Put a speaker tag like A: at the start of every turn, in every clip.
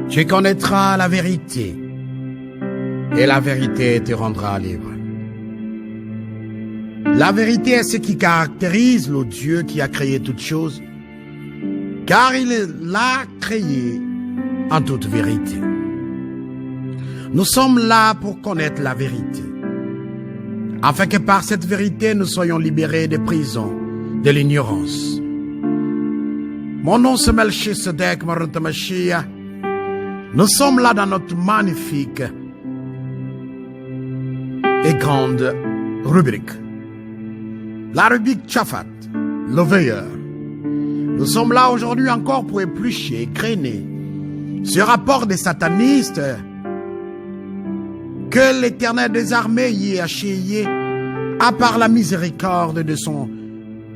A: Tu connaîtras la vérité, et la vérité te rendra libre. La vérité est ce qui caractérise le Dieu qui a créé toutes choses, car il l'a créé en toute vérité. Nous sommes là pour connaître la vérité, afin que par cette vérité nous soyons libérés des prisons de l'ignorance. Mon nom c'est Melchisedec Marantamashia. Nous sommes là dans notre magnifique et grande rubrique. La rubrique Tchafat, le veilleur. Nous sommes là aujourd'hui encore pour éplucher, écrainer ce rapport des satanistes que l'Éternel des armées Yahshua a par la miséricorde de son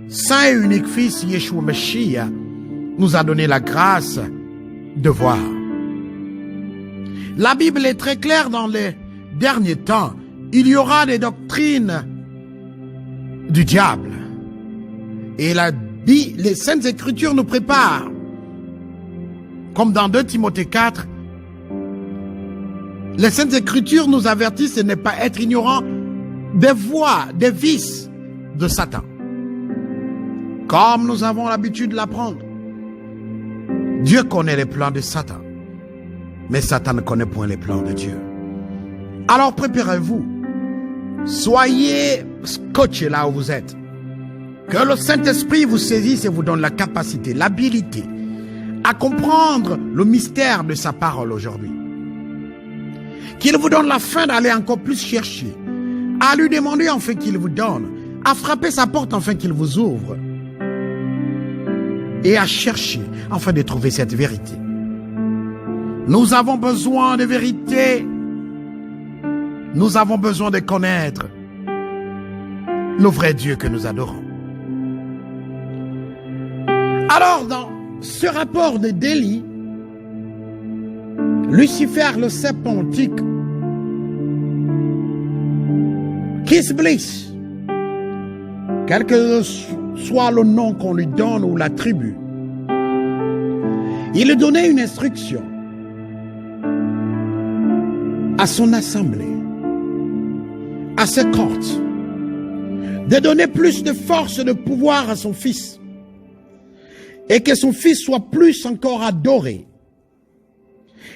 A: saint et unique fils Yeshua Mashiach nous a donné la grâce de voir. La Bible est très claire dans les derniers temps. Il y aura des doctrines du diable. Et les Saintes Écritures nous préparent. Comme dans 2 Timothée 4, les Saintes Écritures nous avertissent de ne pas être ignorants des voies, des vices de Satan. Comme nous avons l'habitude de l'apprendre. Dieu connaît les plans de Satan. Mais Satan ne connaît point les plans de Dieu. Alors préparez-vous. Soyez scotchés là où vous êtes. Que le Saint-Esprit vous saisisse et vous donne la capacité, l'habilité à comprendre le mystère de sa parole aujourd'hui. Qu'il vous donne la faim d'aller encore plus chercher, à lui demander enfin qu'il vous donne, à frapper sa porte afin qu'il vous ouvre et à chercher afin de trouver cette vérité. Nous avons besoin de vérité. Nous avons besoin de connaître le vrai Dieu que nous adorons. Alors, dans ce rapport de délit, Lucifer, le serpent antique, Kisbliss, quel que soit le nom qu'on lui donne ou la tribu, il lui donnait une instruction à son assemblée, à ses cohortes, de donner plus de force et de pouvoir à son fils, et que son fils soit plus encore adoré,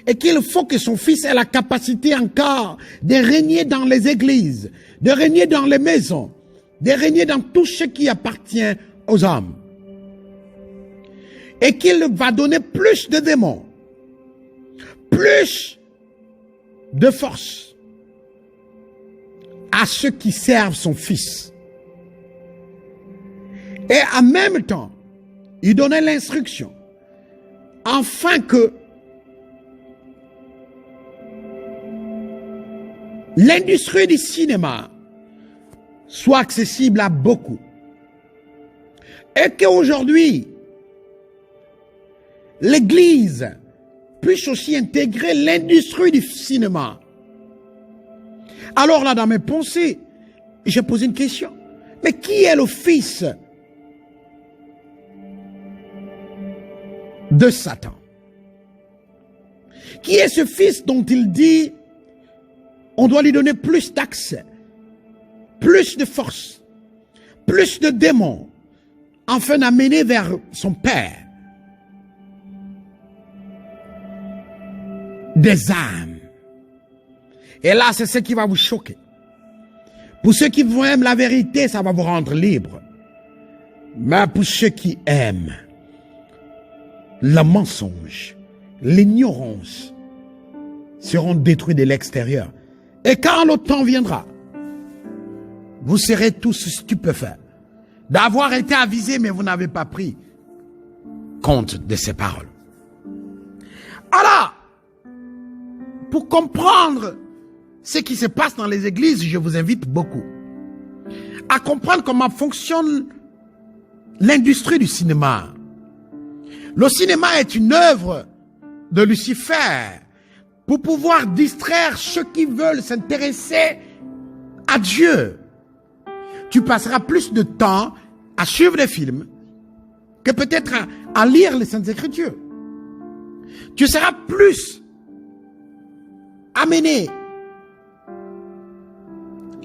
A: et qu'il faut que son fils ait la capacité encore de régner dans les églises, de régner dans les maisons, de régner dans tout ce qui appartient aux hommes, et qu'il va donner plus de démons, plus de force à ceux qui servent son fils. Et en même temps, il donnait l'instruction afin que l'industrie du cinéma soit accessible à beaucoup. Et qu'aujourd'hui, l'Église puisse aussi intégrer l'industrie du cinéma. Alors là, dans mes pensées, j'ai posé une question. Mais qui est le fils de Satan? Qui est ce fils dont il dit on doit lui donner plus d'accès, plus de force, plus de démons, afin d'amener vers son père des âmes? Et là, c'est ce qui va vous choquer. Pour ceux qui vous aiment la vérité, ça va vous rendre libre. Mais pour ceux qui aiment le mensonge, l'ignorance, seront détruits de l'extérieur. Et quand le temps viendra, vous serez tous stupéfaits d'avoir été avisés, mais vous n'avez pas pris compte de ces paroles. Alors, pour comprendre ce qui se passe dans les églises, je vous invite beaucoup à comprendre comment fonctionne l'industrie du cinéma. Le cinéma est une œuvre de Lucifer pour pouvoir distraire ceux qui veulent s'intéresser à Dieu. Tu passeras plus de temps à suivre des films que peut-être à lire les Saintes Écritures. Tu seras plus amené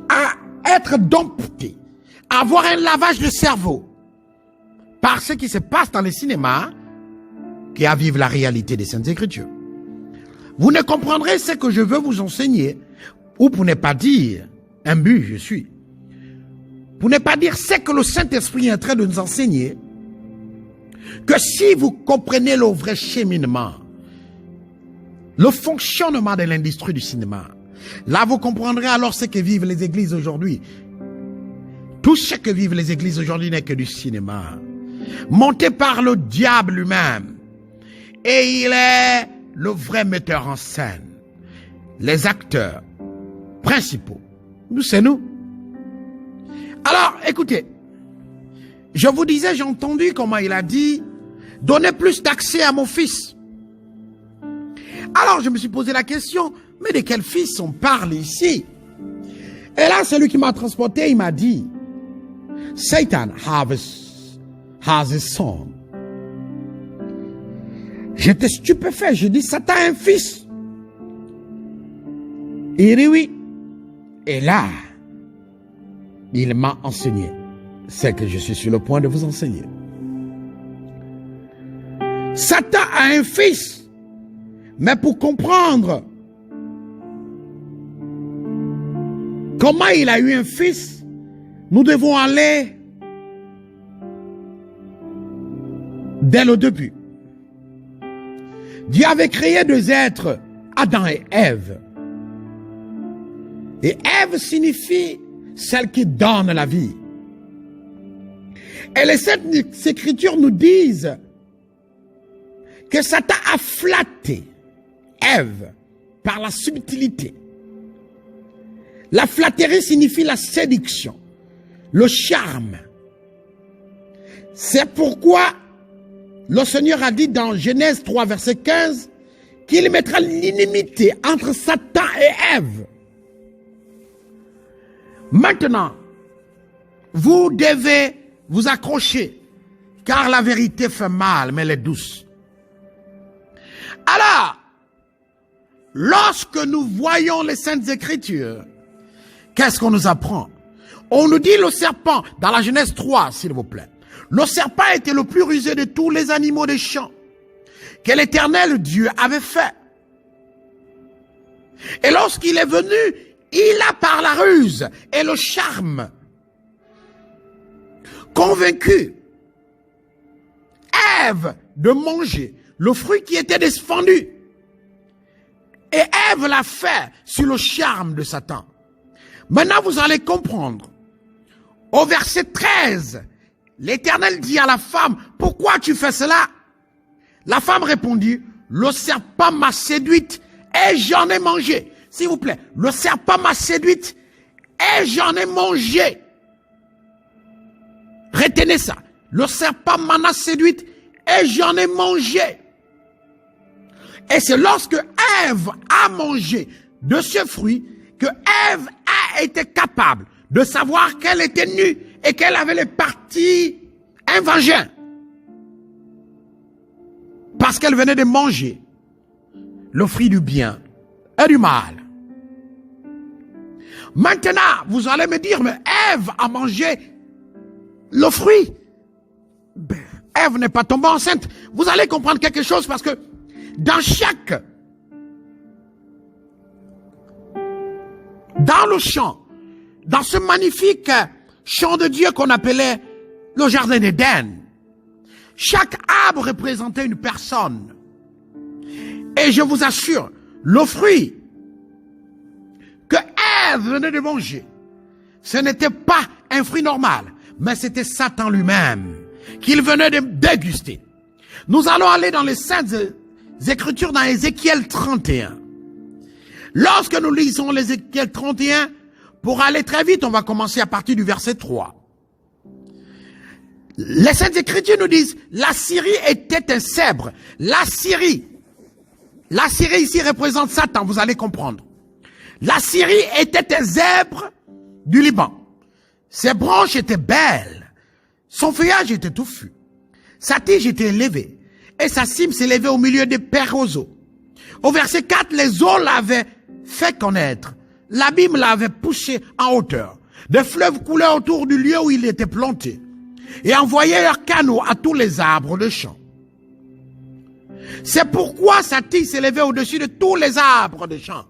A: à être dompté, à avoir un lavage de cerveau par ce qui se passe dans les cinémas qu'à vivre la réalité des Saintes Écritures. Vous ne comprendrez ce que je veux vous enseigner, ou pour ne pas dire un but je suis, pour ne pas dire ce que le Saint-Esprit est en train de nous enseigner, que si vous comprenez le vrai cheminement, le fonctionnement de l'industrie du cinéma, là vous comprendrez alors ce que vivent les églises aujourd'hui. Tout ce que vivent les églises aujourd'hui n'est que du cinéma, monté par le diable lui-même. Et il est le vrai metteur en scène. Les acteurs principaux, nous c'est nous. Alors, écoutez, je vous disais, j'ai entendu comment il a dit, donnez plus d'accès à mon fils. Alors, je me suis posé la question, mais de quel fils on parle ici? Et là, celui qui m'a transporté, il m'a dit, Satan has a son. J'étais stupéfait, je dis, Satan a un fils. Il dit oui. Et là, il m'a enseigné ce que je suis sur le point de vous enseigner. Satan a un fils, mais pour comprendre comment il a eu un fils, nous devons aller dès le début. Dieu avait créé deux êtres, Adam et Ève. Et Ève signifie celle qui donne la vie. Et les Saintes Écritures nous disent que Satan a flatté Ève par la subtilité. La flatterie signifie la séduction, le charme. C'est pourquoi le Seigneur a dit dans Genèse 3, verset 15, qu'il mettra l'inimité entre Satan et Ève. Maintenant, vous devez vous accrocher, car la vérité fait mal, mais elle est douce. Alors, lorsque nous voyons les Saintes Écritures, qu'est-ce qu'on nous apprend? On nous dit le serpent, dans la Genèse 3, s'il vous plaît. Le serpent était le plus rusé de tous les animaux des champs que l'Éternel Dieu avait fait. Et lorsqu'il est venu, il a par la ruse et le charme convaincu Ève de manger le fruit qui était défendu. Et Ève l'a fait sur le charme de Satan. Maintenant, vous allez comprendre. Au verset 13, l'Éternel dit à la femme, « Pourquoi tu fais cela ?» La femme répondit, « Le serpent m'a séduite et j'en ai mangé. » S'il vous plaît, le serpent m'a séduite et j'en ai mangé. Retenez ça. Le serpent m'en a séduite et j'en ai mangé. Et c'est lorsque Ève a mangé de ce fruit que Ève a été capable de savoir qu'elle était nue et qu'elle avait les parties, un vagin. Parce qu'elle venait de manger le fruit du bien et du mal. Maintenant, vous allez me dire, mais Ève a mangé le fruit. Ben, Ève n'est pas tombée enceinte. Vous allez comprendre quelque chose parce que dans le champ, dans ce magnifique champ de Dieu qu'on appelait le jardin d'Éden, chaque arbre représentait une personne. Et je vous assure, le fruit que Ève venait de manger, ce n'était pas un fruit normal, mais c'était Satan lui-même qu'il venait de déguster. Nous allons aller dans les Saintes Écritures, dans Ézéchiel 31. Lorsque nous lisons l'Ézéchiel 31, pour aller très vite, on va commencer à partir du verset 3. Les Saintes Écritures nous disent, la Syrie était un cèdre. La Syrie ici représente Satan, vous allez comprendre. La Syrie était un zèbre du Liban. Ses branches étaient belles. Son feuillage était touffu. Sa tige était élevée. Et sa cime s'élevait au milieu des pères roseaux. Au verset 4, les eaux l'avaient fait connaître, l'abîme l'avait poussé en hauteur. Des fleuves coulaient autour du lieu où il était planté et envoyaient leurs canaux à tous les arbres de champ. C'est pourquoi sa tige s'élevait au-dessus de tous les arbres de champ.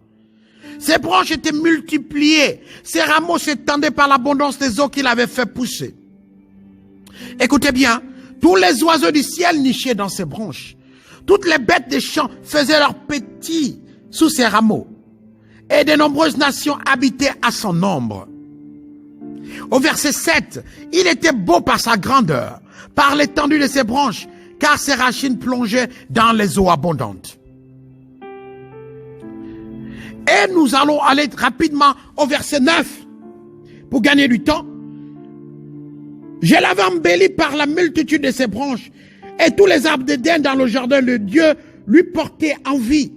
A: Ses branches étaient multipliées, ses rameaux s'étendaient par l'abondance des eaux qu'il avait fait pousser. Écoutez bien, tous les oiseaux du ciel nichaient dans ses branches. Toutes les bêtes des champs faisaient leurs petits sous ses rameaux. Et de nombreuses nations habitaient à son ombre. Au verset 7, il était beau par sa grandeur, par l'étendue de ses branches, car ses racines plongeaient dans les eaux abondantes. Et nous allons aller rapidement au verset 9 pour gagner du temps. Je l'avais embelli par la multitude de ses branches, et tous les arbres d'Éden dans le jardin de Dieu lui portaient envie.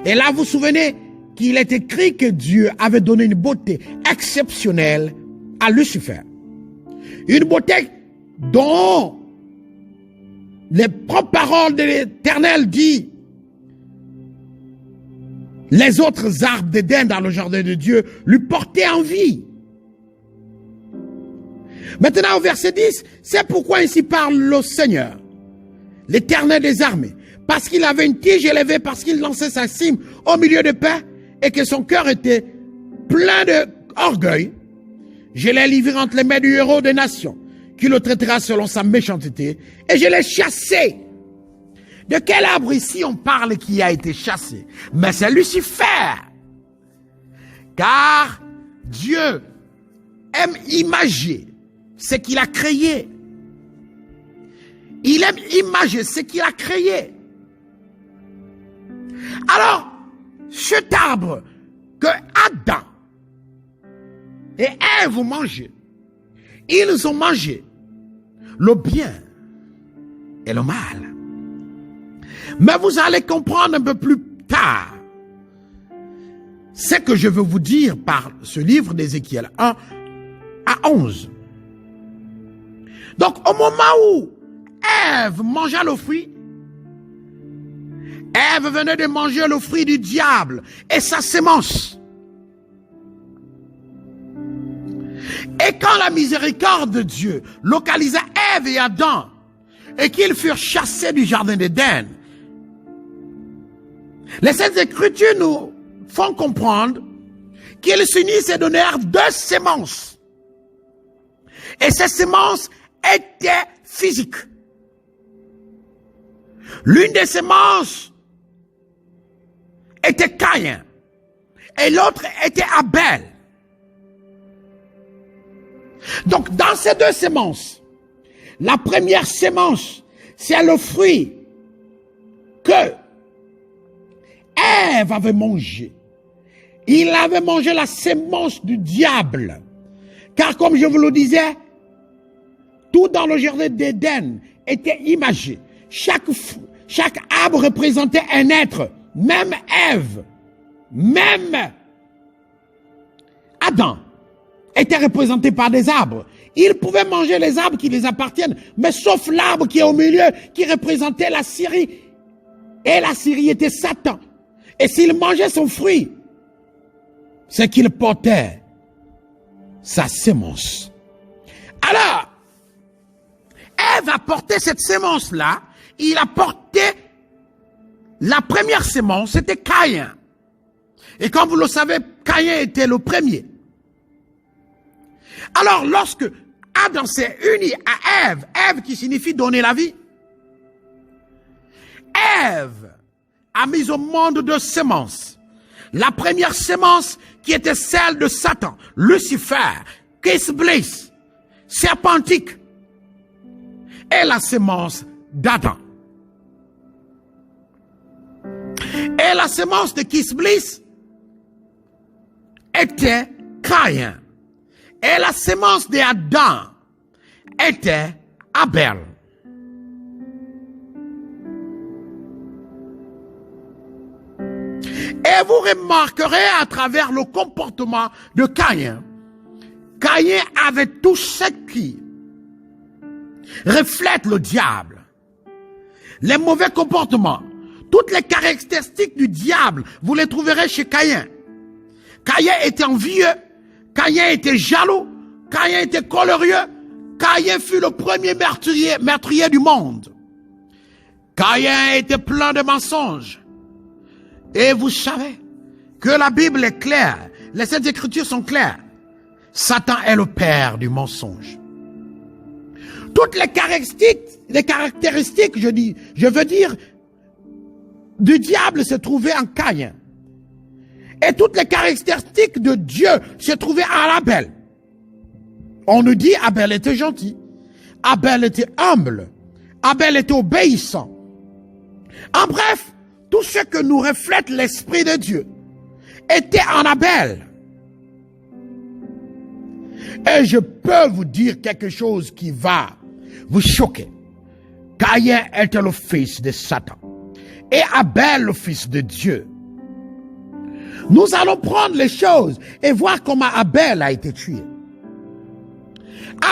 A: Et là, vous vous souvenez qu'il est écrit que Dieu avait donné une beauté exceptionnelle à Lucifer. Une beauté dont les propres paroles de l'Éternel disent: les autres arbres d'Éden dans le jardin de Dieu lui portaient envie. Maintenant au verset 10, c'est pourquoi ainsi parle le Seigneur, l'Éternel des armées, parce qu'il avait une tige élevée, parce qu'il lançait sa cime au milieu de paix, et que son cœur était plein d'orgueil. Je l'ai livré entre les mains du héros des nations, qui le traitera selon sa méchanceté, et je l'ai chassé. De quel arbre ici on parle qui a été chassé? Mais c'est Lucifer. Car Dieu aime imager ce qu'il a créé. Il aime imager ce qu'il a créé. Alors, cet arbre que Adam et Ève ont mangé, ils ont mangé le bien et le mal. Mais vous allez comprendre un peu plus tard ce que je veux vous dire par ce livre d'Ézéchiel 1 à 11. Donc, au moment où Ève mangea le fruit, Ève venait de manger le fruit du diable et sa sémence. Et quand la miséricorde de Dieu localisa Ève et Adam et qu'ils furent chassés du jardin d'Éden, les Saintes Écritures nous font comprendre qu'ils s'unissent et donnèrent 2 sémences. Et ces sémences étaient physiques. L'une des sémences était Caïn et l'autre était Abel. Donc dans ces 2 sémences, la première sémence, c'est le fruit que Ève avait mangé. Il avait mangé la sémence du diable. Car comme je vous le disais, tout dans le jardin d'Éden était imagé. Chaque arbre représentait un être. Même Ève, même Adam était représenté par des arbres. Ils pouvaient manger les arbres qui les appartiennent, mais sauf l'arbre qui est au milieu, qui représentait la Syrie. Et la Syrie était Satan. Et s'il mangeait son fruit, c'est qu'il portait sa sémence. Alors, Ève a porté cette sémence-là. Il a porté la première sémence, c'était Caïn. Et comme vous le savez, Caïn était le premier. Alors, lorsque Adam s'est uni à Ève, Ève qui signifie donner la vie, Ève a mis au monde 2 sémences. La première sémence qui était celle de Satan, Lucifer, Kisblis, serpentique, et la sémence d'Adam. Et la sémence de Kisblis était Caïn. Et la sémence d'Adam était Abel. Et vous remarquerez à travers le comportement de Caïn, Caïn avait tout ce qui reflète le diable. Les mauvais comportements, Toutes les caractéristiques du diable, vous les trouverez chez Caïn. Caïn était envieux, Caïn était jaloux, Caïn était colérieux, Caïn fut le premier meurtrier du monde. Caïn était plein de mensonges. Et vous savez que la Bible est claire, les Saintes Écritures sont claires. Satan est le père du mensonge. Toutes les caractéristiques, je veux dire, du diable se trouvaient en Caïn. Et toutes les caractéristiques de Dieu se trouvaient en Abel. On nous dit Abel était gentil, Abel était humble, Abel était obéissant. En bref, tout ce que nous reflète l'Esprit de Dieu était en Abel. Et je peux vous dire quelque chose qui va vous choquer. Caïn était le fils de Satan et Abel le fils de Dieu. Nous allons prendre les choses et voir comment Abel a été tué.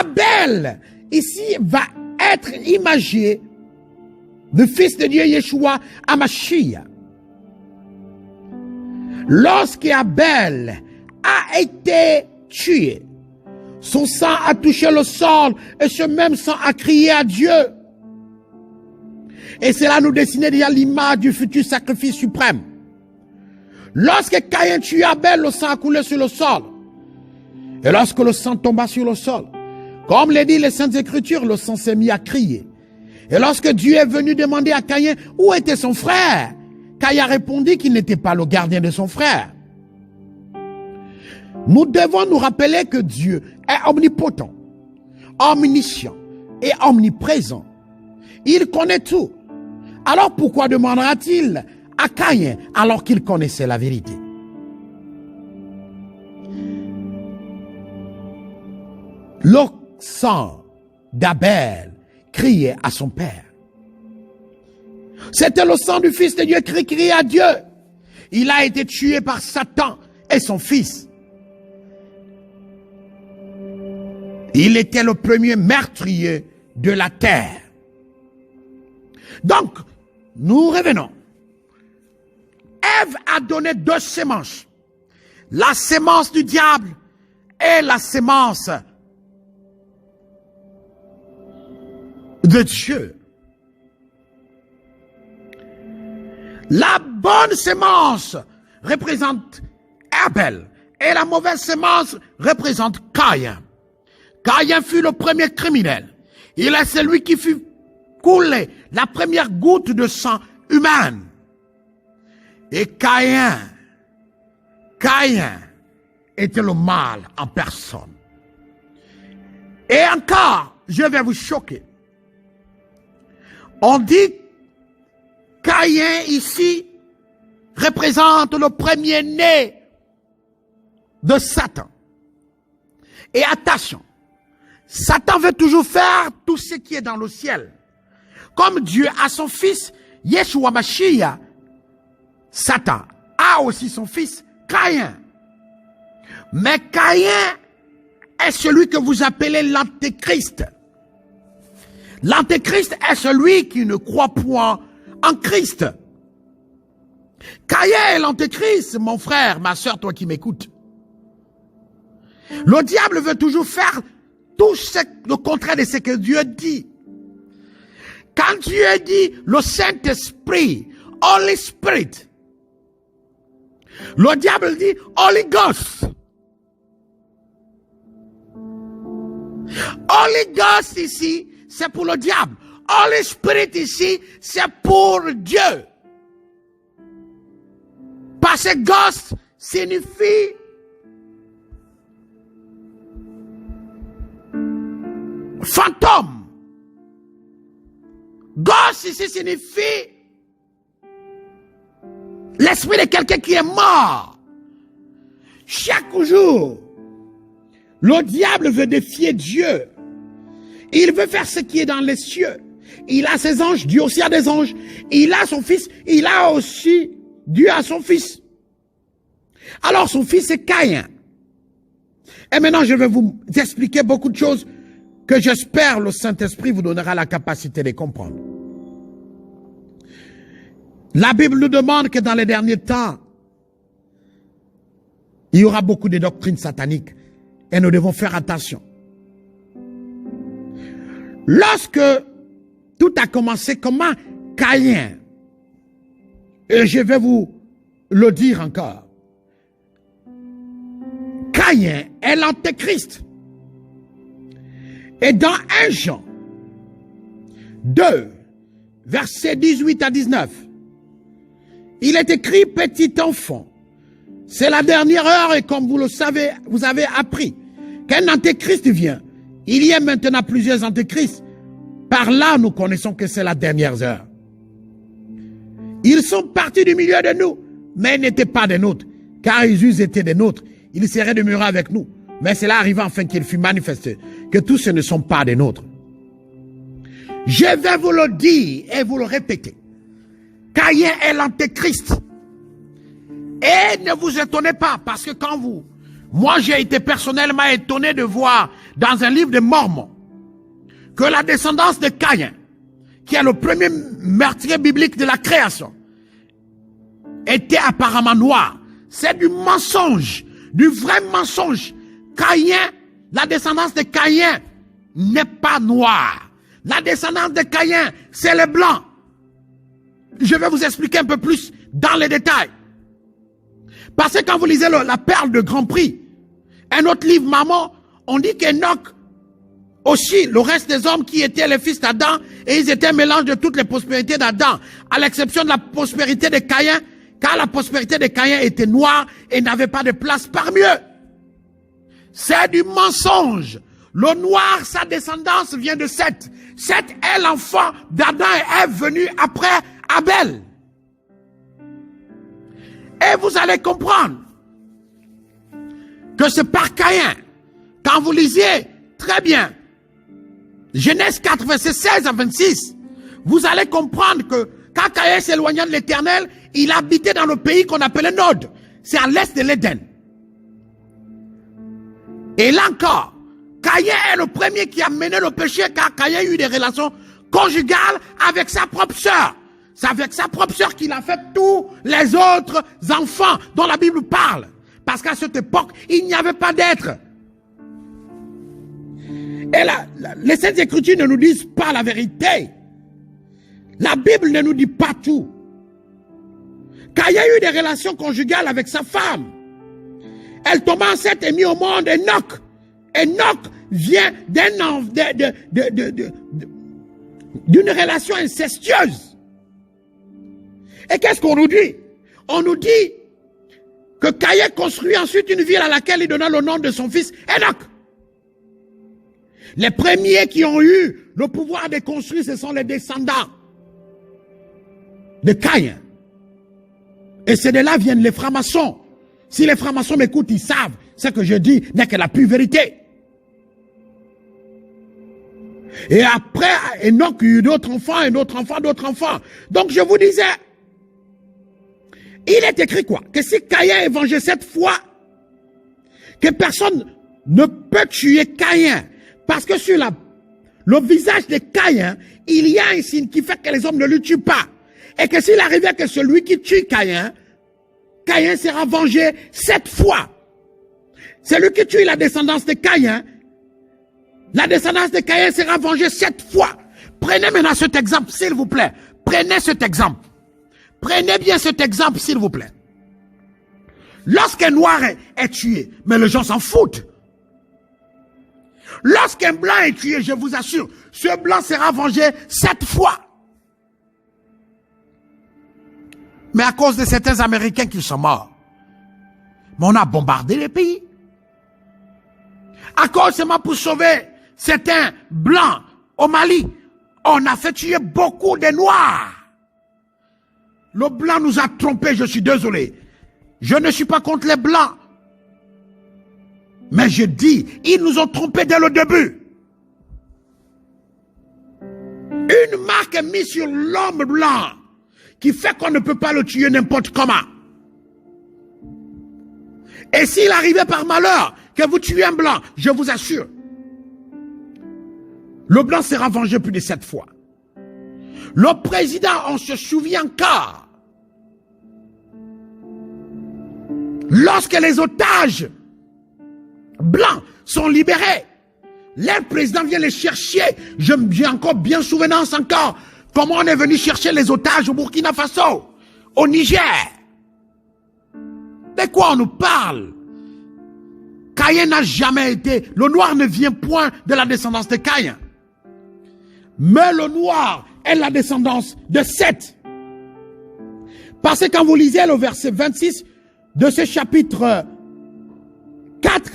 A: Abel, ici, va être imagé le fils de Dieu Yeshua Hamashiach. Lorsqu'Abel a été tué, son sang a touché le sol et ce même sang a crié à Dieu. Et cela nous dessinait déjà l'image du futur sacrifice suprême. Lorsque Caïn tue Abel, le sang a coulé sur le sol. Et lorsque le sang tomba sur le sol, comme le dit les Saintes Écritures, le sang s'est mis à crier. Et lorsque Dieu est venu demander à Caïn où était son frère, Caïn a répondu qu'il n'était pas le gardien de son frère. Nous devons nous rappeler que Dieu est omnipotent, omniscient et omniprésent. Il connaît tout. Alors pourquoi demandera-t-il à Caïn alors qu'il connaissait la vérité? Le sang d'Abel criait à son père. C'était le sang du fils de Dieu qui criait à Dieu. Il a été tué par Satan et son fils. Il était le premier meurtrier de la terre. Donc, nous revenons. Ève a donné deux semences. La sémence du diable et la sémence de Dieu. La bonne sémence représente Abel et la mauvaise sémence représente Caïn. Caïn fut le premier criminel. Il est celui qui fut coulé la première goutte de sang humain. Et Caïn était le mal en personne. Et encore, je vais vous choquer. On dit Caïn ici représente le premier-né de Satan. Et attention, Satan veut toujours faire tout ce qui est dans le ciel. Comme Dieu a son fils, Yeshua Mashiach, Satan a aussi son fils, Caïn. Mais Caïn est celui que vous appelez l'antéchrist. L'antéchrist est celui qui ne croit point en Christ. Caïn est l'antéchrist, mon frère, ma soeur, toi qui m'écoutes. Le diable veut toujours faire tout le contraire de ce que Dieu dit. Quand Dieu dit le Saint-Esprit, Holy Spirit, le diable dit Holy Ghost. Holy Ghost ici, c'est pour le diable. Holy Spirit ici, c'est pour Dieu. Parce que Ghost signifie fantôme. Ghost ici signifie l'esprit de quelqu'un qui est mort. Chaque jour, le diable veut défier Dieu. Il veut faire ce qui est dans les cieux. Il a ses anges, Dieu aussi a des anges. Il a son fils, il a aussi, Dieu a son fils. Alors son fils c'est Caïn. Et maintenant je vais vous expliquer beaucoup de choses que j'espère le Saint-Esprit vous donnera la capacité de comprendre. La Bible nous demande que dans les derniers temps, il y aura beaucoup de doctrines sataniques et nous devons faire attention. Lorsque tout a commencé, comment Caïn, et je vais vous le dire encore, Caïn est l'antéchrist. Et dans 1 Jean 2, versets 18 à 19, il est écrit, petit enfant, c'est la dernière heure et comme vous le savez, vous avez appris qu'un antéchrist vient. Il y a maintenant plusieurs antéchrists. Par là, nous connaissons que c'est la dernière heure. Ils sont partis du milieu de nous, mais ils n'étaient pas des nôtres, car ils eussent été des nôtres. Ils seraient demeurés avec nous. Mais cela arriva enfin qu'il fut manifesté que tous ce ne sont pas des nôtres. Je vais vous le dire et vous le répéter. Caïn est l'antéchrist. Et ne vous étonnez pas, parce que quand moi j'ai été personnellement étonné de voir dans un livre de Mormon que la descendance de Caïn, qui est le premier meurtrier biblique de la création, était apparemment noire. C'est du mensonge, du vrai mensonge. Caïn, la descendance de Caïn n'est pas noire. La descendance de Caïn, c'est les blancs. Je vais vous expliquer un peu plus dans les détails. Parce que quand vous lisez la perle de Grand Prix, un autre livre, Maman, on dit qu'Enoch, aussi, le reste des hommes qui étaient les fils d'Adam, et ils étaient un mélange de toutes les prospérités d'Adam, à l'exception de la prospérité de Caïn, car la prospérité de Caïn était noire et n'avait pas de place parmi eux. C'est du mensonge. Le noir, sa descendance vient de Seth. Seth est l'enfant d'Adam et est venu après Abel. Et vous allez comprendre que c'est par Caïn. Quand vous lisiez très bien Genèse 4, versets 16 à 26, vous allez comprendre que quand Caïn s'éloigna de l'Éternel, il habitait dans le pays qu'on appelait Nod. C'est à l'est de l'Éden. Et là encore, Caïn est le premier qui a mené le péché car Caïn a eu des relations conjugales avec sa propre sœur. C'est avec sa propre sœur qu'il a fait tous les autres enfants dont la Bible parle. Parce qu'à cette époque, il n'y avait pas d'être. Et les Saintes Écritures ne nous disent pas la vérité. La Bible ne nous dit pas tout. Caïn a eu des relations conjugales avec sa femme. Elle tomba enceinte et mit au monde Enoch. Enoch vient d'une relation incestueuse. Et qu'est-ce qu'on nous dit? On nous dit que Caïn construit ensuite une ville à laquelle il donna le nom de son fils Enoch. Les premiers qui ont eu le pouvoir de construire, ce sont les descendants de Caïn. Et c'est de là viennent les francs-maçons. Si les francs-maçons m'écoutent, ils savent ce que je dis n'est que la pure vérité. Et après, Enoch eut d'autres enfants, et d'autres enfants, d'autres enfants. Donc je vous disais, il est écrit quoi? Que si Caïn est vengé 7 fois, que personne ne peut tuer Caïn. Parce que sur le visage de Caïn, il y a un signe qui fait que les hommes ne le tuent pas. Et que s'il arrivait que celui qui tue Caïn, Caïn sera vengé 7 fois. Celui qui tue la descendance de Caïn, la descendance de Caïn sera vengée 7 fois. Prenez maintenant cet exemple, s'il vous plaît. Prenez cet exemple. Prenez bien cet exemple, s'il vous plaît. Lorsqu'un noir est tué, mais les gens s'en foutent. Lorsqu'un blanc est tué, je vous assure, ce blanc sera vengé 7 fois. Mais à cause de certains Américains qui sont morts, mais on a bombardé les pays. À cause seulement pour sauver certains blancs au Mali, on a fait tuer beaucoup de noirs. Le blanc nous a trompés, je suis désolé. Je ne suis pas contre les blancs. Mais je dis, ils nous ont trompés dès le début. Une marque est mise sur l'homme blanc qui fait qu'on ne peut pas le tuer n'importe comment. Et s'il arrivait par malheur que vous tuez un blanc, je vous assure, le blanc sera vengé plus de 7 fois. Le président, on se souvient encore, Lorsque les otages blancs sont libérés, leur président vient les chercher. J'ai encore bien souvenance encore comment on est venu chercher les otages au Burkina Faso, au Niger. De quoi on nous parle? Caïn n'a jamais été... Le noir ne vient point de la descendance de Caïn. Mais le noir est la descendance de Seth. Parce que quand vous lisez le verset 26 de ce chapitre 4,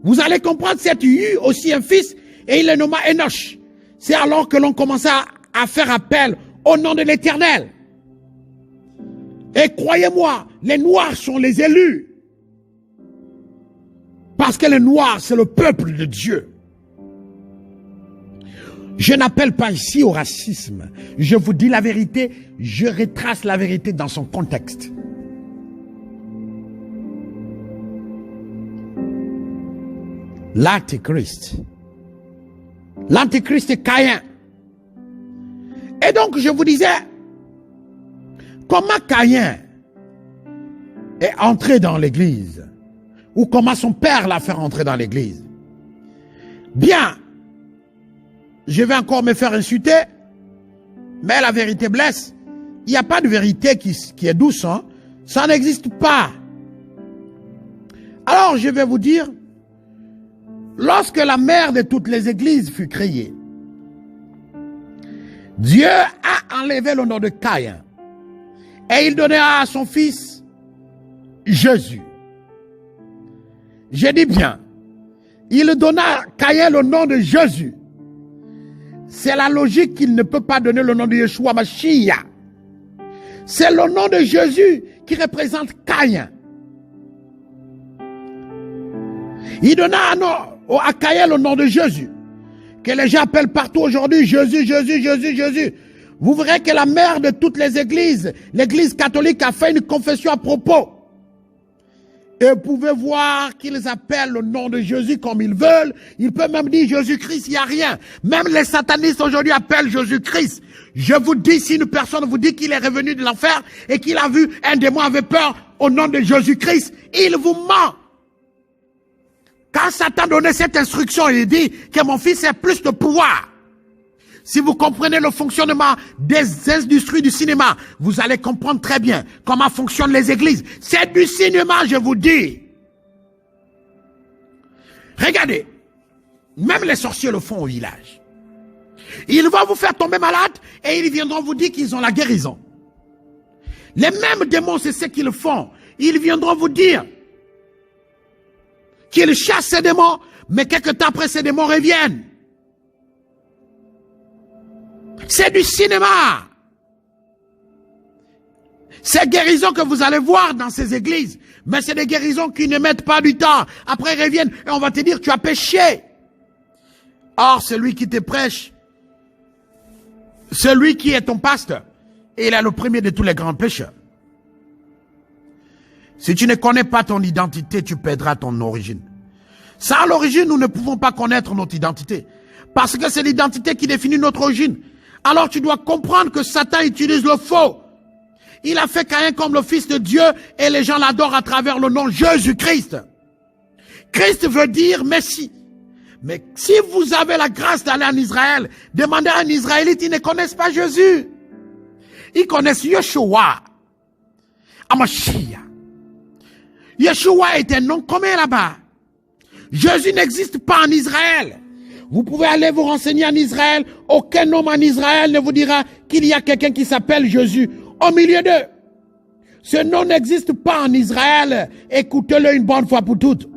A: vous allez comprendre, Seth eut aussi un fils et il le nomma Enoch. C'est alors que l'on commença à faire appel au nom de l'Éternel. Et croyez-moi, les Noirs sont les élus. Parce que les Noirs, c'est le peuple de Dieu. Je n'appelle pas ici au racisme. Je vous dis la vérité, je retrace la vérité dans son contexte. L'Antéchrist. L'Antéchrist est Caïn. Et donc je vous disais, comment Caïn est entré dans l'église, ou comment son père l'a fait entrer dans l'église. Bien, je vais encore me faire insulter, mais la vérité blesse. Il n'y a pas de vérité qui est douce, hein? Ça n'existe pas. Alors je vais vous dire, lorsque la mère de toutes les églises fut créée, Dieu a enlevé le nom de Caïn et il donna à son fils Jésus. Je dis bien, il donna à Caïn le nom de Jésus. C'est la logique qu'il ne peut pas donner le nom de Yeshua Mashiach. C'est le nom de Jésus qui représente Caïn. Il donna à Caïn le nom de Jésus, que les gens appellent partout aujourd'hui Jésus, Jésus, Jésus, Jésus. Vous verrez que la mère de toutes les églises, l'église catholique, a fait une confession à propos. Et vous pouvez voir qu'ils appellent le nom de Jésus comme ils veulent. Ils peuvent même dire Jésus-Christ, il n'y a rien. Même les satanistes aujourd'hui appellent Jésus-Christ. Je vous dis, si une personne vous dit qu'il est revenu de l'enfer et qu'il a vu un démon avait peur au nom de Jésus-Christ, il vous ment. Quand Satan donnait cette instruction, il dit que mon fils a plus de pouvoir. Si vous comprenez le fonctionnement des industries du cinéma, vous allez comprendre très bien comment fonctionnent les églises. C'est du cinéma, je vous dis. Regardez, même les sorciers le font au village. Ils vont vous faire tomber malade et ils viendront vous dire qu'ils ont la guérison. Les mêmes démons, c'est ce qu'ils font. Ils viendront vous dire qu'ils chassent ces démons, mais quelque temps après, ces démons reviennent. C'est du cinéma. Ces guérisons que vous allez voir dans ces églises, mais c'est des guérisons qui ne mettent pas du temps. Après, ils reviennent et on va te dire, tu as péché. Or, celui qui te prêche, celui qui est ton pasteur, il est le premier de tous les grands pécheurs. Si tu ne connais pas ton identité, tu perdras ton origine. Sans l'origine, nous ne pouvons pas connaître notre identité. Parce que c'est l'identité qui définit notre origine. Alors tu dois comprendre que Satan utilise le faux. Il a fait Caïn comme le fils de Dieu et les gens l'adorent à travers le nom Jésus-Christ. Christ veut dire Messie. Mais si vous avez la grâce d'aller en Israël, demandez à un Israélite, ils ne connaissent pas Jésus. Ils connaissent Yeshua, Hamashiach. Yeshua est un nom commun là-bas. Jésus n'existe pas en Israël. Vous pouvez aller vous renseigner en Israël. Aucun homme en Israël ne vous dira qu'il y a quelqu'un qui s'appelle Jésus au milieu d'eux. Ce nom n'existe pas en Israël. Écoutez-le une bonne fois pour toutes.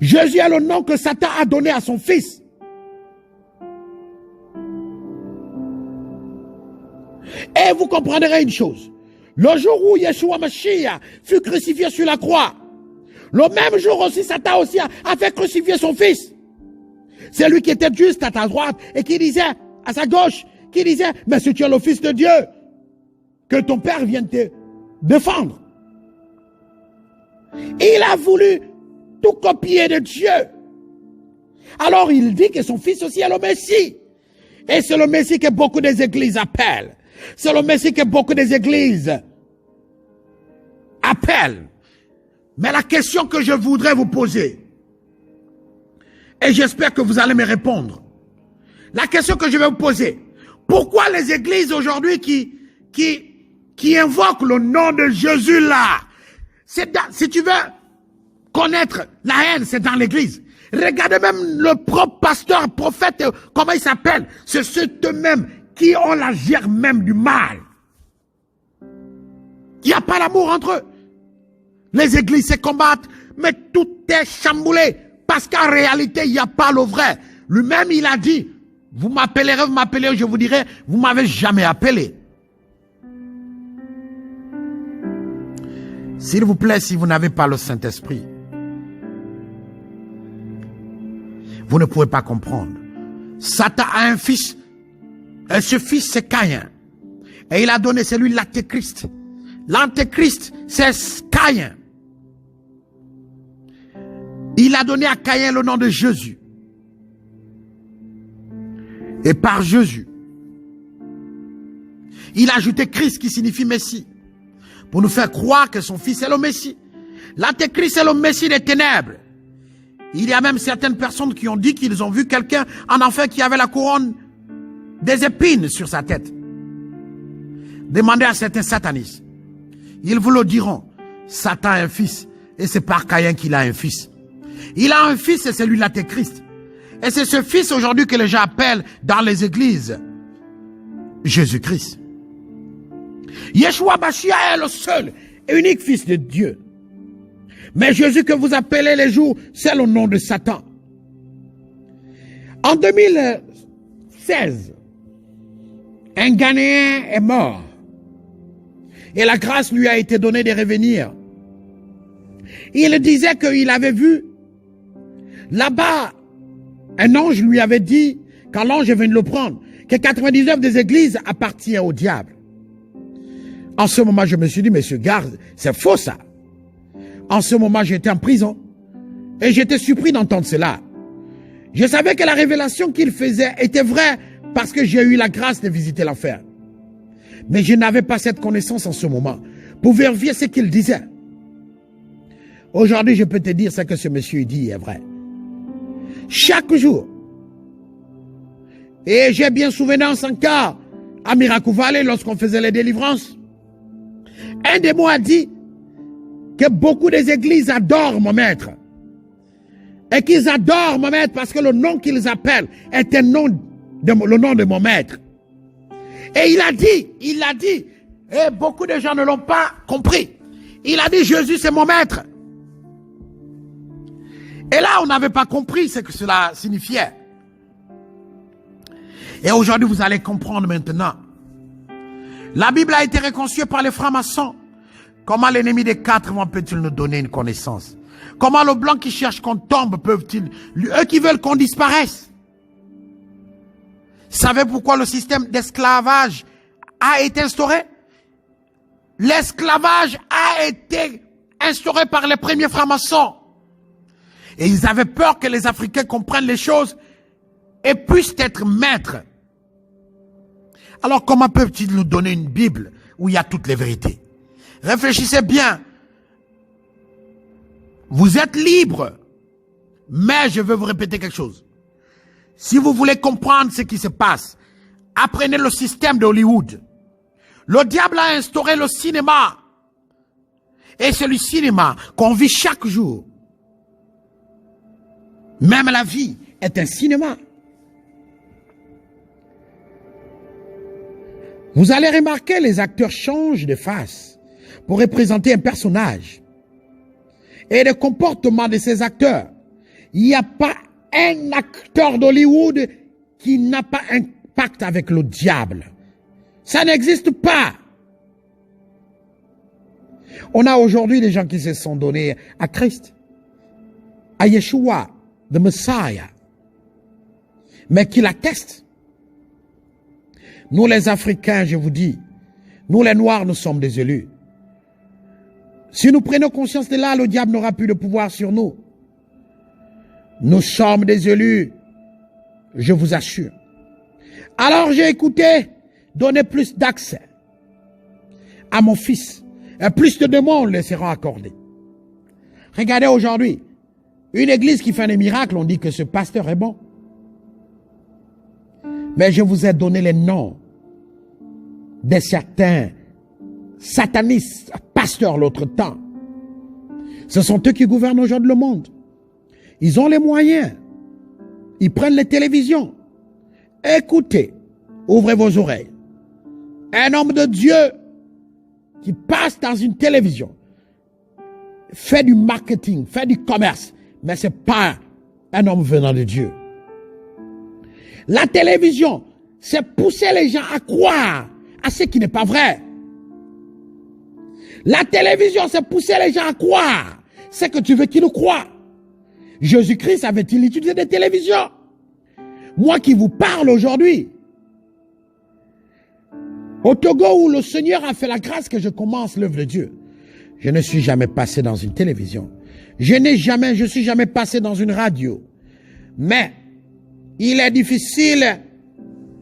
A: Jésus est le nom que Satan a donné à son fils. Et vous comprendrez une chose. Le jour où Yeshua Mashiach fut crucifié sur la croix, le même jour aussi, Satan aussi a fait crucifier son fils. C'est lui qui était juste à ta droite et qui disait, à sa gauche, qui disait, mais si tu es le fils de Dieu, que ton père vienne te défendre. Il a voulu tout copier de Dieu. Alors il dit que son fils aussi est le Messie. Et c'est le Messie que beaucoup des églises appellent. C'est le Messie que beaucoup des églises appellent. Mais la question que je voudrais vous poser, et j'espère que vous allez me répondre, la question que je vais vous poser, pourquoi les églises aujourd'hui qui invoquent le nom de Jésus là, si tu veux connaître la haine, c'est dans l'église. Regardez même le propre pasteur, prophète, comment il s'appelle, c'est ceux-mêmes qui ont la germe même du mal. Il n'y a pas d'amour entre eux. Les églises se combattent, mais tout est chamboulé. Parce qu'en réalité, il n'y a pas le vrai. Lui-même, il a dit, vous m'appellerez, je vous dirai, vous ne m'avez jamais appelé. S'il vous plaît, si vous n'avez pas le Saint-Esprit, vous ne pouvez pas comprendre. Satan a un fils, et ce fils c'est Caïn. Et il a donné, c'est lui l'Antéchrist. L'Antéchrist, c'est Caïn. Il a donné à Caïn le nom de Jésus. Et par Jésus, il a ajouté Christ qui signifie Messie. Pour nous faire croire que son fils est le Messie. L'Antéchrist est le Messie des ténèbres. Il y a même certaines personnes qui ont dit qu'ils ont vu quelqu'un en enfer qui avait la couronne des épines sur sa tête. Demandez à certains satanistes. Ils vous le diront. Satan a un fils. Et c'est par Caïn qu'il a un fils. Il a un fils et c'est lui l'Antéchrist. Et c'est ce fils aujourd'hui que les gens appellent dans les églises Jésus-Christ. Yeshua Mashiach est le seul et unique fils de Dieu. Mais Jésus que vous appelez les jours, c'est le nom de Satan. En 2016, un Ghanéen est mort. Et la grâce lui a été donnée de revenir. Il disait qu'il avait vu là-bas, un ange lui avait dit, quand l'ange est venu le prendre, que 99 des églises appartiennent au diable. En ce moment, je me suis dit, monsieur, garde, c'est faux ça. En ce moment, j'étais en prison. Et j'étais surpris d'entendre cela. Je savais que la révélation qu'il faisait était vraie parce que j'ai eu la grâce de visiter l'enfer. Mais je n'avais pas cette connaissance en ce moment pour vérifier ce qu'il disait. Aujourd'hui, je peux te dire ce que ce monsieur dit est vrai. Chaque jour. Et j'ai bien souvenance encore à Miracle Valley lorsqu'on faisait les délivrances. Un de moi a dit que beaucoup des églises adorent mon maître. Et qu'ils adorent mon maître parce que le nom qu'ils appellent est le nom de mon maître. Et il a dit, et beaucoup de gens ne l'ont pas compris. Il a dit, Jésus c'est mon maître. Et là, on n'avait pas compris ce que cela signifiait. Et aujourd'hui, vous allez comprendre maintenant. La Bible a été reconstruite par les francs-maçons. Comment l'ennemi des quatre vents peut-il nous donner une connaissance? Comment le blanc qui cherche qu'on tombe peuvent-ils, eux qui veulent qu'on disparaisse? Savez pourquoi le système d'esclavage a été instauré? L'esclavage a été instauré par les premiers francs-maçons. Et ils avaient peur que les Africains comprennent les choses et puissent être maîtres. Alors comment peuvent-ils nous donner une Bible où il y a toutes les vérités? Réfléchissez bien. Vous êtes libres. Mais je veux vous répéter quelque chose. Si vous voulez comprendre ce qui se passe, apprenez le système de Hollywood. Le diable a instauré le cinéma. Et c'est le cinéma qu'on vit chaque jour. Même la vie est un cinéma. Vous allez remarquer, les acteurs changent de face pour représenter un personnage. Et le comportement de ces acteurs, il n'y a pas un acteur d'Hollywood qui n'a pas un pacte avec le diable. Ça n'existe pas. On a aujourd'hui des gens qui se sont donnés à Christ, à Yeshua, the Messiah, mais qui l'attestent. Nous les Africains, je vous dis, nous les Noirs, nous sommes des élus. Si nous prenons conscience de là, le diable n'aura plus de pouvoir sur nous. Nous sommes des élus, je vous assure. Alors j'ai écouté, donner plus d'accès à mon fils. Et plus de démons les seront accordés. Regardez aujourd'hui, une église qui fait des miracles, on dit que ce pasteur est bon. Mais je vous ai donné les noms de certains satanistes, pasteurs l'autre temps. Ce sont eux qui gouvernent aujourd'hui le monde. Ils ont les moyens. Ils prennent les télévisions. Écoutez, ouvrez vos oreilles. Un homme de Dieu qui passe dans une télévision fait du marketing, fait du commerce, mais ce n'est pas un homme venant de Dieu. La télévision, c'est pousser les gens à croire à ce qui n'est pas vrai. La télévision, c'est pousser les gens à croire ce que tu veux qu'ils nous croient. Jésus-Christ avait-il utilisé des télévisions? Moi qui vous parle aujourd'hui, au Togo où le Seigneur a fait la grâce que je commence l'œuvre de Dieu, je ne suis jamais passé dans une télévision. Je suis jamais passé dans une radio. Mais il est difficile,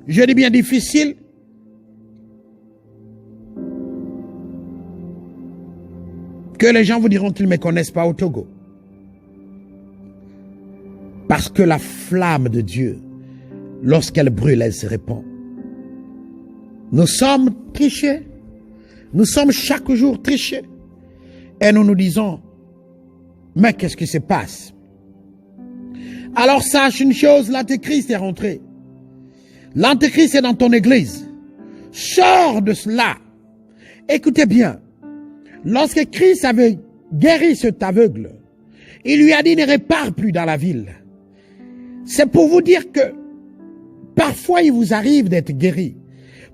A: je dis bien difficile, que les gens vous diront qu'ils ne me connaissent pas au Togo. Parce que la flamme de Dieu, lorsqu'elle brûle, elle se répand. Nous sommes trichés. Nous sommes chaque jour trichés. Et nous nous disons, mais qu'est-ce qui se passe? Alors sache une chose, l'Antéchrist est rentré. L'Antéchrist est dans ton église. Sors de cela. Écoutez bien. Lorsque Christ avait guéri cet aveugle, il lui a dit ne répare plus dans la ville. C'est pour vous dire que parfois il vous arrive d'être guéri.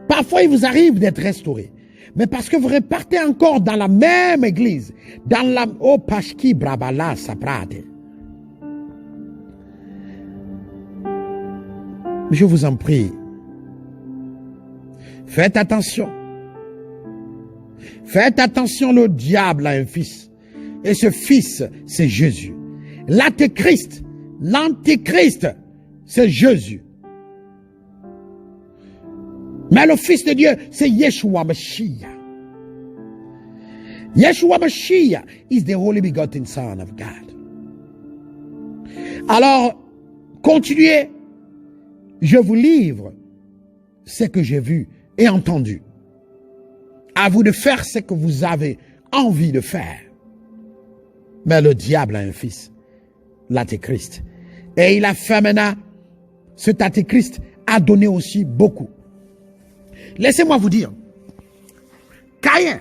A: Parfois il vous arrive d'être restauré. Mais parce que vous repartez encore dans la même église, dans la Pashki Brabala Saprade. Je vous en prie, faites attention. Faites attention, le diable a un fils. Et ce fils, c'est Jésus. L'Antéchrist, c'est Jésus. Mais le Fils de Dieu, c'est Yeshua Mashiach. Yeshua Mashiach is the Holy Begotten Son of God. Alors, continuez. Je vous livre ce que j'ai vu et entendu. À vous de faire ce que vous avez envie de faire. Mais le diable a un fils, l'Antéchrist. Et il a fait maintenant, cet Antéchrist a donné aussi beaucoup. Laissez-moi vous dire, Caïn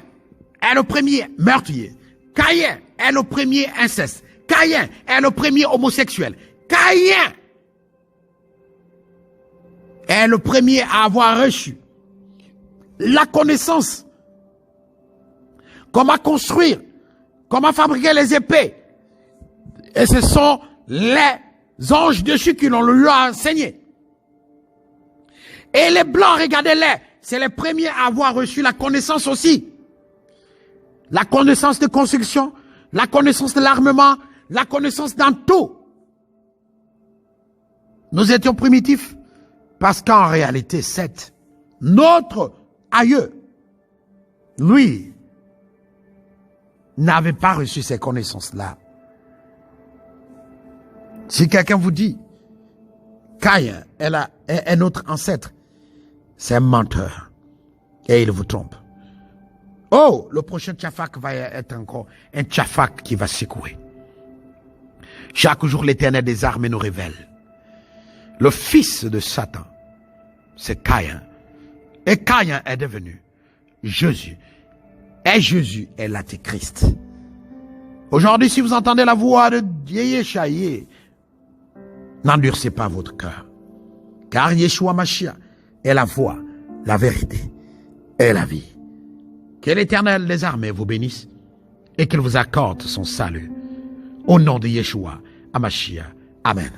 A: est le premier meurtrier. Caïn est le premier inceste. Caïn est le premier homosexuel. Caïn est le premier à avoir reçu la connaissance. Comment construire, comment fabriquer les épées. Et ce sont les anges dessus qui lui ont enseigné. Et les blancs, regardez-les, c'est les premiers à avoir reçu la connaissance aussi. La connaissance de construction, la connaissance de l'armement, la connaissance dans tout. Nous étions primitifs parce qu'en réalité, c'est notre aïeux. Lui n'avait pas reçu ces connaissances-là. Si quelqu'un vous dit, Caïn est notre ancêtre, c'est un menteur. Et il vous trompe. Oh, le prochain tchafak va être encore un tchafak qui va secouer. Chaque jour, l'Éternel des armées nous révèle. Le fils de Satan, c'est Caïn. Et Caïn est devenu Jésus. Et Jésus est l'Antéchrist. Aujourd'hui, si vous entendez la voix de Yeshua, n'endurcez pas votre cœur. Car Yeshua Mashiach est la voie, la vérité et la vie. Que l'Éternel des armées vous bénisse et qu'il vous accorde son salut. Au nom de Yeshua, Mashiach. Amen.